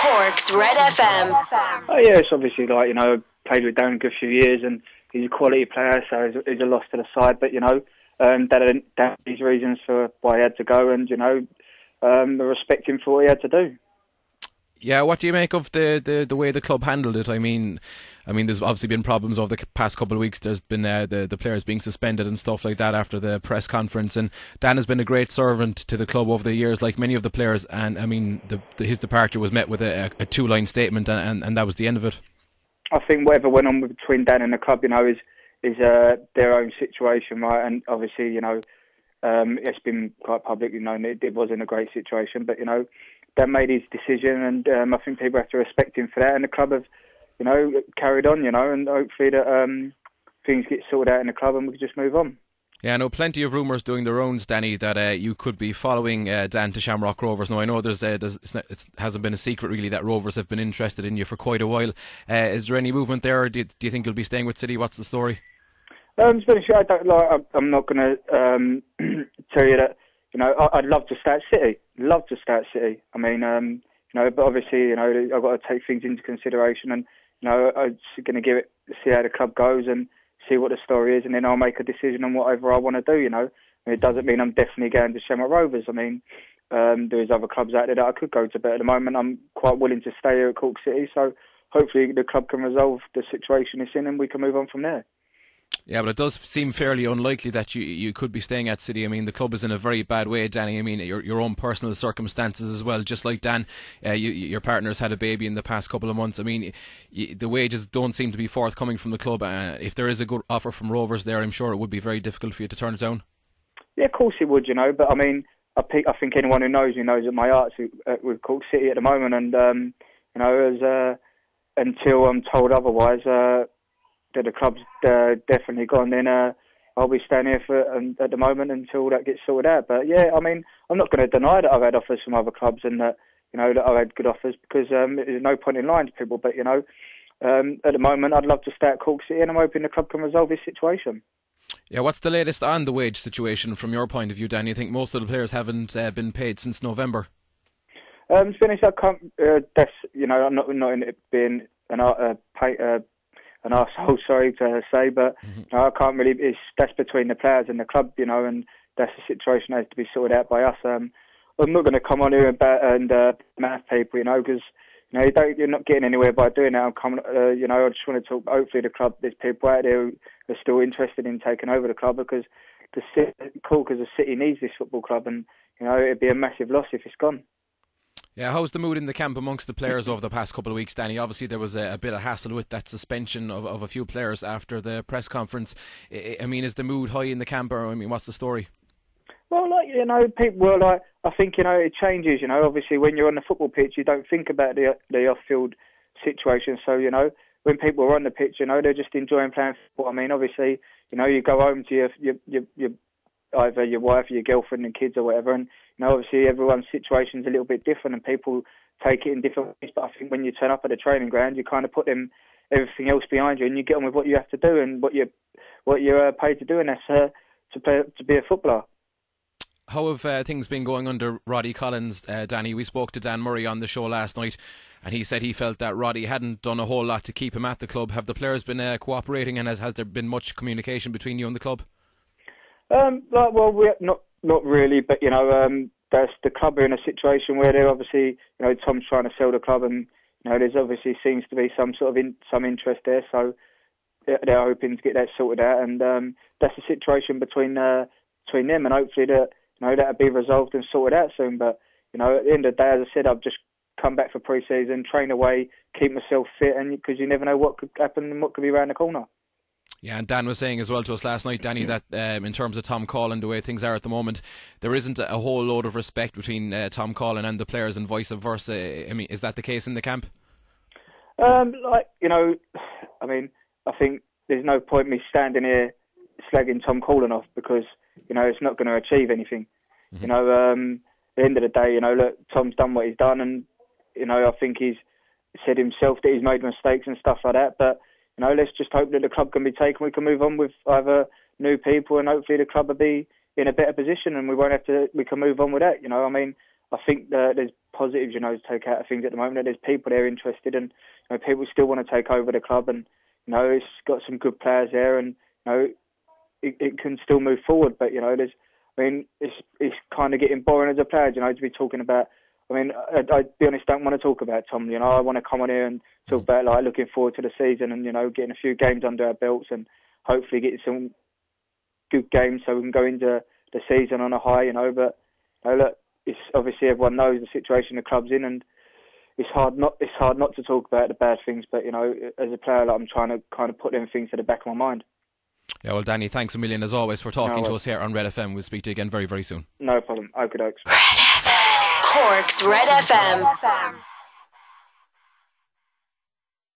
Cork's Red FM. Oh yeah, it's obviously like, played with Dan a good few years and he's a quality player, so he's a loss to the side. But, that had his reasons for why he had to go and, I respect him for what he had to do. Yeah, what do you make of the way the club handled it? I mean, there's obviously been problems over the past couple of weeks. There's been the players being suspended and stuff like that after the press conference. And Dan has been a great servant to the club over the years, like many of the players. And I mean, his departure was met with a two-line statement, and that was the end of it. I think whatever went on between Dan and the club, is their own situation, right? And obviously, it's been quite publicly known that it wasn't a great situation, but Dan made his decision, and I think people have to respect him for that. And the club have, carried on, and hopefully that things get sorted out in the club and we can just move on. Yeah, I know plenty of rumours doing the rounds, Danny, that you could be following Dan to Shamrock Rovers. Now, I know it hasn't been a secret really that Rovers have been interested in you for quite a while. Is there any movement there, or do you think you'll be staying with City? What's the story? I'm not going to tell you that. I'd love to stay at City. Love to stay at City. I mean, but obviously, I've got to take things into consideration, and I'm going to see how the club goes and see what the story is, and then I'll make a decision on whatever I want to do. It doesn't mean I'm definitely going to Shamrock Rovers. I mean, there's other clubs out there that I could go to, but at the moment, I'm quite willing to stay here at Cork City. So hopefully, the club can resolve the situation it's in, and we can move on from there. Yeah, but it does seem fairly unlikely that you could be staying at City. I mean, the club is in a very bad way, Danny. I mean, your own personal circumstances as well. Just like Dan, your partner's had a baby in the past couple of months. I mean, the wages don't seem to be forthcoming from the club. If there is a good offer from Rovers there, I'm sure it would be very difficult for you to turn it down. Yeah, of course it would, But I mean, I think anyone who knows that my heart's with Cork City at the moment, and until I'm told otherwise. That the club's definitely gone, then I'll be staying here at the moment until that gets sorted out. But yeah, I mean, I'm not going to deny that I've had offers from other clubs and that that I've had good offers, because there's no point in lying to people. But at the moment, I'd love to stay at Cork City, and I'm hoping the club can resolve this situation. Yeah, what's the latest on the wage situation from your point of view, Dan? You think most of the players haven't been paid since November? To be honest, I can't. I'm not in it being an arsehole, sorry to say, but I can't really. That's between the players and the club, and that's the situation that has to be sorted out by us. I'm not going to come on here and math people, because you're not getting anywhere by doing that. I just want to talk. Hopefully, the club, there's people out there who are still interested in taking over the club, because Cork as a city needs this football club, and it'd be a massive loss if it's gone. Yeah, how's the mood in the camp amongst the players over the past couple of weeks, Danny? Obviously, there was a bit of hassle with that suspension of a few players after the press conference. I mean, is the mood high in the camp, or what's the story? Well, people were I think it changes. Obviously, when you're on the football pitch, you don't think about the off-field situation. So when people are on the pitch, they're just enjoying playing football. I mean, obviously, you go home to your either your wife or your girlfriend and kids or whatever, and obviously everyone's situation's a little bit different and people take it in different ways. But I think when you turn up at a training ground, you kind of put everything else behind you and you get on with what you have to do and what you're paid to do, and that's to be a footballer. How have things been going under Roddy Collins, Danny? We spoke to Dan Murray on the show last night, and he said he felt that Roddy hadn't done a whole lot to keep him at the club. Have the players been cooperating, and has there been much communication between you and the club? Well, we're not really, but that's the club are in a situation where they're obviously, Tom's trying to sell the club, and there's obviously seems to be some sort of some interest there, so they're hoping to get that sorted out, and that's the situation between them, and hopefully that'll be resolved and sorted out soon. But at the end of the day, as I said, I've just come back for pre-season, train away, keep myself fit, and because you never know what could happen and what could be around the corner. Yeah, and Dan was saying as well to us last night, Danny, that in terms of Tom Collin, the way things are at the moment, there isn't a whole load of respect between Tom Collin and the players and vice versa. I mean, is that the case in the camp? I think there's no point me standing here slagging Tom Collin off, because, it's not going to achieve anything. Mm-hmm. At the end of the day, look, Tom's done what he's done, and, I think he's said himself that he's made mistakes and stuff like that, but let's just hope that the club can be taken. We can move on with either new people, and hopefully the club will be in a better position, and we can move on with that. I think that there's positives, to take out of things at the moment. That there's people there interested, and people still want to take over the club, and it's got some good players there, and it can still move forward. But it's kind of getting boring as a player, to be talking about. I'd be honest, don't want to talk about Tom. I want to come on here and talk about looking forward to the season and getting a few games under our belts and hopefully getting some good games so we can go into the season on a high. But look, it's obviously everyone knows the situation the club's in, and it's hard not to talk about the bad things. But as a player, I'm trying to kind of put them things to the back of my mind. Yeah, well, Danny, thanks a million as always for talking to us here on Red FM. We'll speak to you again very, very soon. No problem. Okie dokes. Red FM. Cork's Red FM.